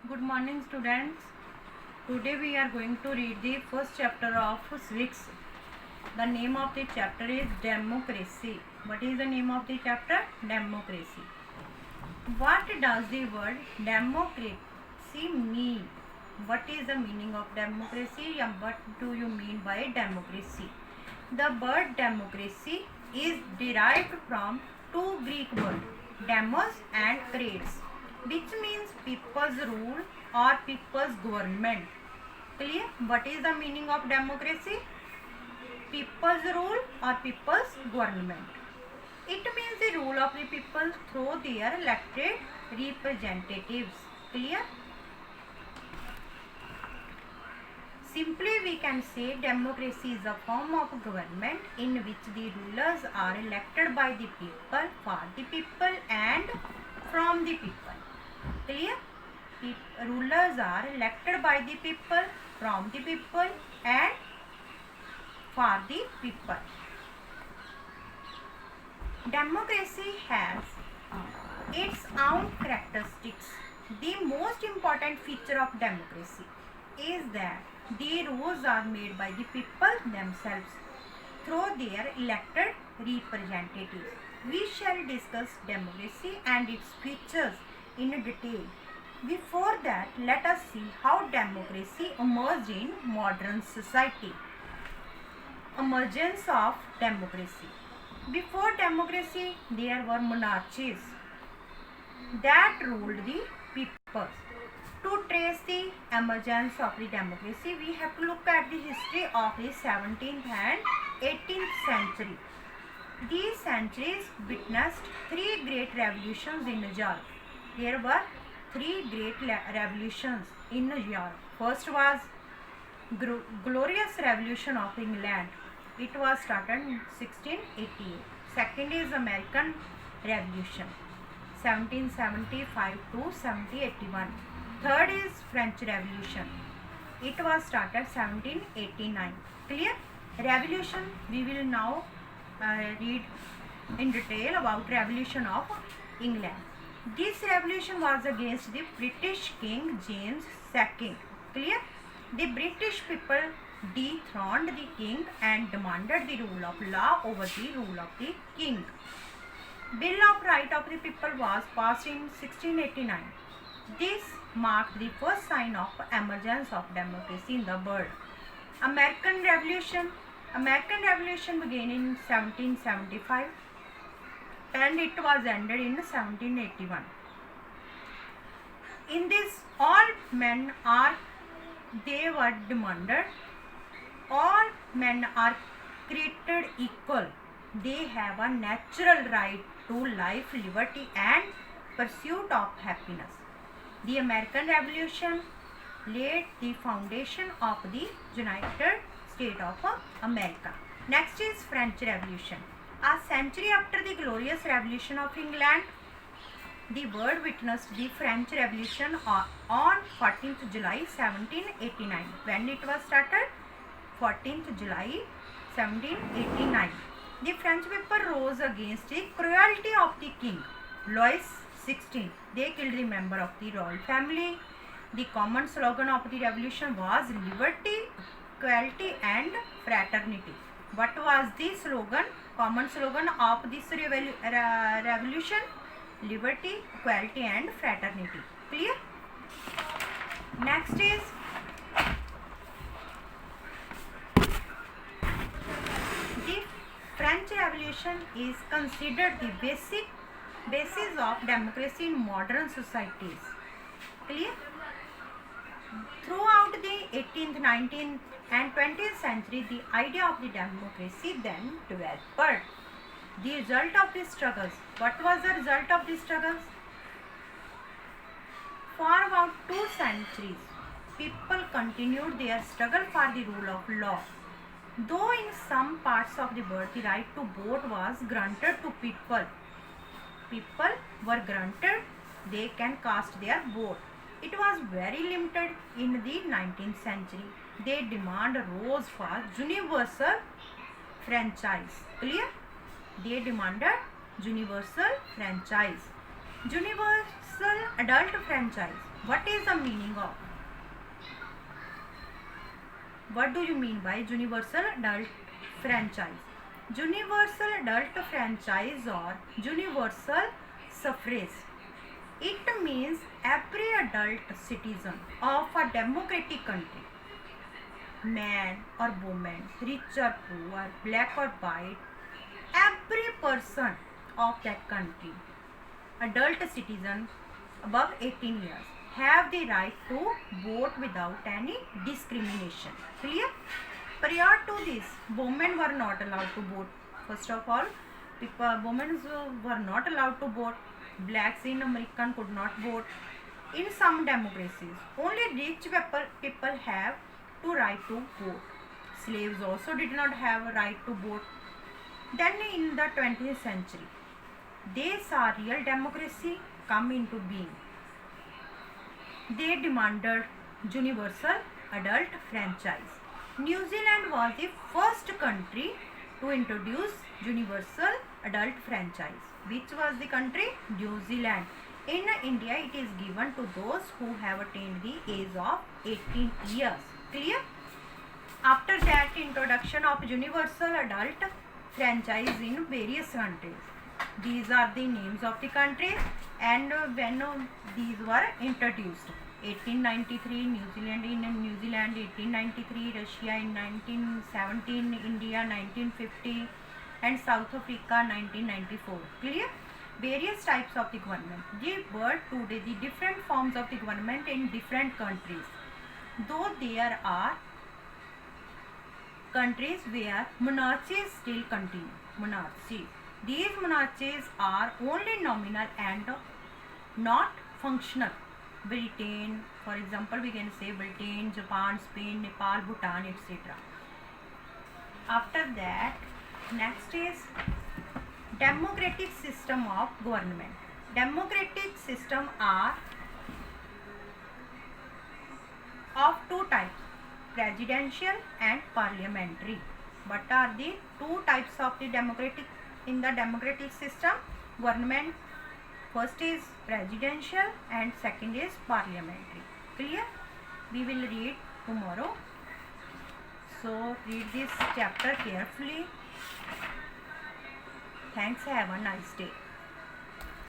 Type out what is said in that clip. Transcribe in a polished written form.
Good morning, students. Today we are going to read the first chapter of civics. The name of the chapter is democracy. What is the name of the chapter? Democracy. What does the word democracy mean? What is the meaning of democracy and what do you mean by democracy? The word democracy is derived from two Greek words, demos and kratos, which means people's rule or people's government. Clear? What is the meaning of democracy? People's rule or people's government. It means the rule of the people through their elected representatives. Clear? Simply we can say democracy is a form of government in which the rulers are elected by the people, for the people and from the people. Clear? Rulers are elected by the people, from the people and for the people. Democracy has its own characteristics. The most important feature of democracy is that the rules are made by the people themselves through their elected representatives. We shall discuss democracy and its features in detail. Before that, let us see how democracy emerged in modern society. Emergence of democracy. Before democracy, there were monarchies that ruled the people. To trace the emergence of the democracy, we have to look at the history of the 17th and 18th century. These centuries witnessed three great revolutions in Europe. There were three great revolutions in Europe. First was Glorious Revolution of England. It was started in 1688. Second is American Revolution, 1775 to 1781. Third is French Revolution. It was started 1789. Clear? Revolution. We will now read in detail about Revolution of England. This revolution was against the British King James II. Clear? The British people dethroned the king and demanded the rule of law over the rule of the king. Bill of Right of the People was passed in 1689. This marked the first sign of emergence of democracy in the world. American Revolution. American Revolution began in 1775 and it was ended in 1781. In this, all men are demanded. All men are created equal. They have a natural right to life, liberty and pursuit of happiness. The American Revolution laid the foundation of the United States of America. Next is French Revolution. A century after the Glorious Revolution of England, the world witnessed the French Revolution on 14th July 1789. When it was started? 14th July 1789. The French people rose against the cruelty of the king Louis XVI. They killed the member of the royal family. The common slogan of the revolution was liberty, equality and fraternity. What was the slogan? Common slogan of this revolution? Liberty, equality and fraternity. Clear? Next is the French Revolution is considered the basis of democracy in modern societies. Clear? Throughout the 18th, 19th and 20th century, the idea of the democracy then developed. The result of the struggles. What was the result of the struggles? For about 2 centuries, people continued their struggle for the rule of law. Though in some parts of the world the right to vote was granted to people were granted, they can cast their vote. It was very limited in the 19th century. They demand rose for universal franchise. Clear? They demanded universal franchise. Universal adult franchise. What is the meaning of, what do you mean by universal adult franchise? Universal adult franchise or universal suffrage, it means every adult citizen of a democratic country, man or woman, rich or poor, black or white, every person of that country, adult citizen above 18 years, have the right to vote without any discrimination. Clear? Prior to this, women were not allowed to vote. First of all, women were not allowed to vote. Blacks in American could not vote. In some democracies, only rich people have to right to vote. Slaves also did not have a right to vote. Then in the 20th century, they saw real democracy come into being. They demanded universal adult franchise. New Zealand was the first country to introduce universal adult franchise. Which was the country? New Zealand. In India, it is given to those who have attained the age of 18 years. Clear? After that, introduction of universal adult franchise in various countries. These are the names of the countries and when these were introduced. 1893 New Zealand, in New Zealand 1893, Russia in 1917, India 1950 and South Africa 1994. Clear? Various types of the government. They were today the different forms of the government in different countries. Though there are countries where monarchies still continue. Monarchy. These monarchies are only nominal and not functional. Britain, for example, we can say Britain, Japan, Spain, Nepal, Bhutan, etc. After that, next is democratic system of government. Democratic system are of two types, presidential and parliamentary. What are the two types of the democratic in the democratic system government? First is presidential and second is parliamentary. Clear? We will read tomorrow. So read this chapter carefully. Thanks. Have a nice day.